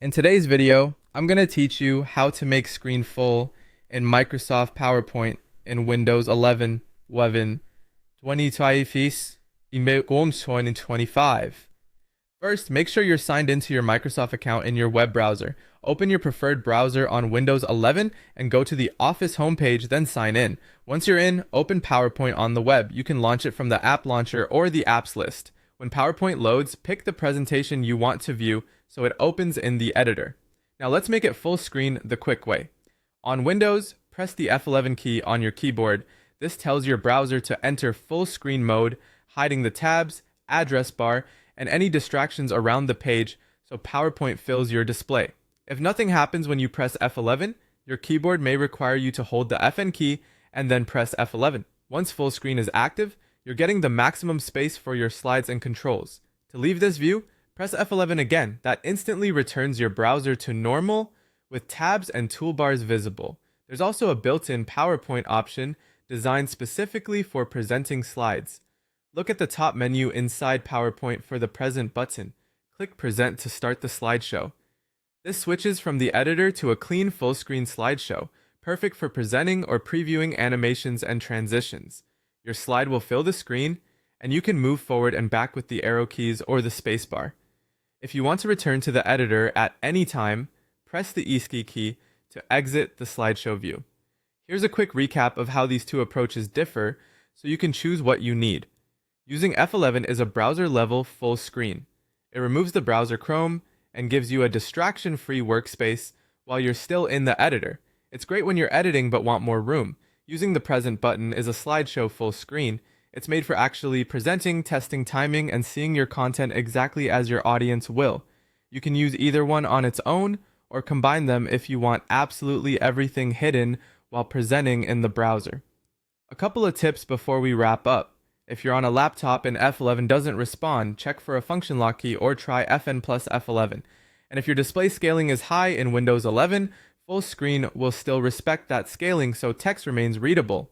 In today's video, I'm going to teach you how to make screen full in Microsoft PowerPoint in Windows 11, 2025. First, make sure you're signed into your Microsoft account in your web browser. Open your preferred browser on Windows 11 and go to the Office homepage, then sign in. Once you're in, open PowerPoint on the web. You can launch it from the app launcher or the apps list. When PowerPoint loads, pick the presentation you want to view so it opens in the editor. Now let's make it full screen the quick way. On Windows, press the F11 key on your keyboard. This tells your browser to enter full screen mode, hiding the tabs, address bar, and any distractions around the page so PowerPoint fills your display. If nothing happens when you press F11, your keyboard may require you to hold the FN key and then press F11. Once full screen is active, you're getting the maximum space for your slides and controls. To leave this view, press F11 again. That instantly returns your browser to normal with tabs and toolbars visible. There's also a built-in PowerPoint option designed specifically for presenting slides. Look at the top menu inside PowerPoint for the Present button. Click Present to start the slideshow. This switches from the editor to a clean full-screen slideshow, perfect for presenting or previewing animations and transitions. Your slide will fill the screen, and you can move forward and back with the arrow keys or the spacebar. If you want to return to the editor at any time, press the Escape key to exit the slideshow view. Here's a quick recap of how these two approaches differ so you can choose what you need. Using F11 is a browser-level full screen. It removes the browser Chrome and gives you a distraction-free workspace while you're still in the editor. It's great when you're editing but want more room. Using the Present button is a slideshow full screen. It's made for actually presenting, testing timing, and seeing your content exactly as your audience will. You can use either one on its own or combine them if you want absolutely everything hidden while presenting in the browser. A couple of tips before we wrap up. If you're on a laptop and F11 doesn't respond, check for a function lock key or try Fn plus F11. And if your display scaling is high in Windows 11, full screen will still respect that scaling so text remains readable.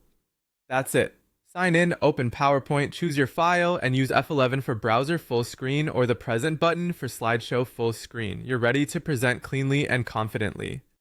That's it. Sign in, open PowerPoint, choose your file, and use F11 for browser full screen or the Present button for slideshow full screen. You're ready to present cleanly and confidently.